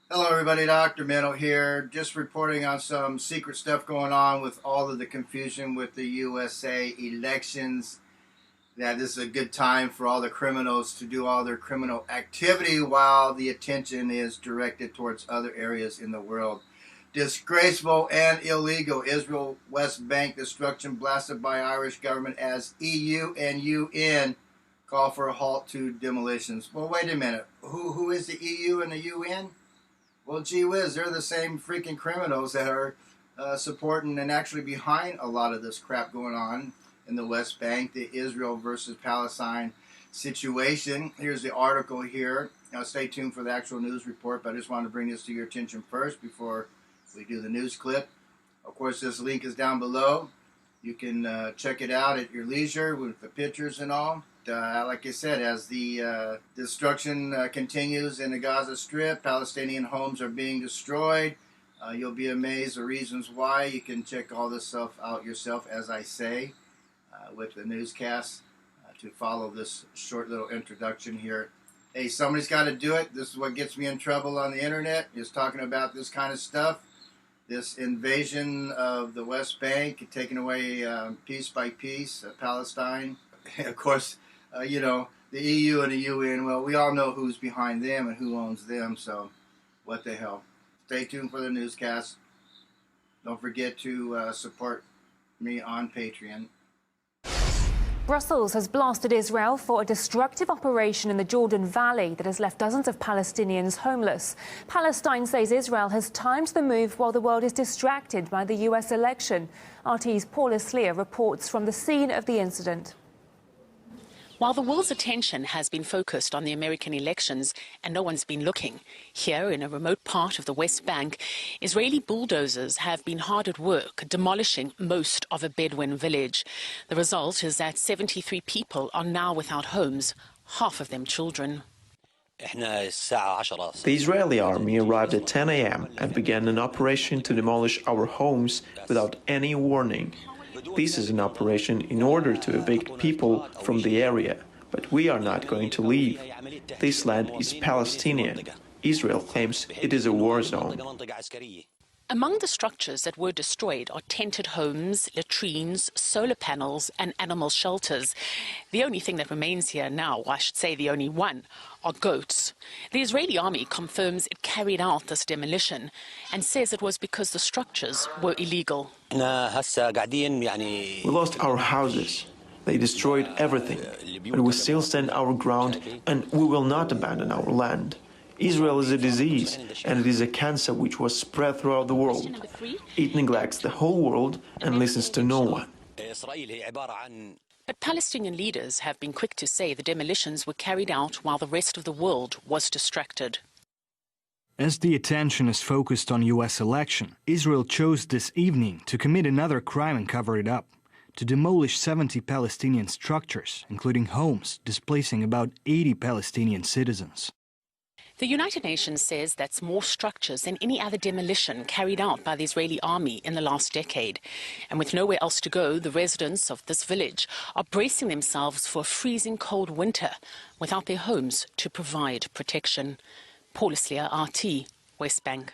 Hello everybody, Dr. Meno here, just reporting on some secret stuff going on with all of the confusion with the USA elections, that this is a good time for all the criminals to do all their criminal activity while the attention is directed towards other areas in the world. Disgraceful and illegal Israel West Bank destruction blasted by Irish government as EU and UN call for a halt to demolitions. Well, wait a minute, who is the EU and the UN? Well, gee whiz, they're the same freaking criminals that are supporting and actually behind a lot of this crap going on in the West Bank, the Israel versus Palestine situation. Here's the article here. Now, stay tuned for the actual news report, but I just wanted to bring this to your attention first before we do the news clip. Of course, this link is down below. You can check it out at your leisure with the pictures and all. Like I said, as the destruction continues in the Gaza Strip, Palestinian homes are being destroyed. You'll be amazed the reasons why. You can check all this stuff out yourself, as I say, with the newscast to follow this short little introduction here. Hey, somebody's got to do it. This is what gets me in trouble on the internet, is talking about this kind of stuff. This invasion of the West Bank, taking away piece by piece Palestine. Of course, you know, the EU and the UN, well, we all know who's behind them and who owns them, so what the hell. Stay tuned for the newscast. Don't forget to support me on Patreon. Brussels has blasted Israel for a destructive operation in the Jordan Valley that has left dozens of Palestinians homeless. Palestine says Israel has timed the move while the world is distracted by the US election. RT's Paula Sleer reports from the scene of the incident. While the world's attention has been focused on the American elections and no one's been looking, here in a remote part of the West Bank, Israeli bulldozers have been hard at work demolishing most of a Bedouin village. The result is that 73 people are now without homes, half of them children. The Israeli army arrived at 10 a.m. and began an operation to demolish our homes without any warning. This is an operation in order to evict people from the area, but we are not going to leave. This land is Palestinian. Israel claims it is a war zone. Among the structures that were destroyed are tented homes, latrines, solar panels and animal shelters. The only thing that remains here now, or I should say the only one, are goats. The Israeli army confirms it carried out this demolition and says it was because the structures were illegal. We lost our houses. They destroyed everything, but we still stand our ground and we will not abandon our land. Israel is a disease, and it is a cancer which was spread throughout the world. It neglects the whole world and listens to no one. But Palestinian leaders have been quick to say the demolitions were carried out while the rest of the world was distracted. As the attention is focused on US election, Israel chose this evening to commit another crime and cover it up, to demolish 70 Palestinian structures, including homes, displacing about 80 Palestinian citizens. The United Nations says that's more structures than any other demolition carried out by the Israeli army in the last decade. And with nowhere else to go, the residents of this village are bracing themselves for a freezing cold winter without their homes to provide protection. Paula Sleer, RT, West Bank.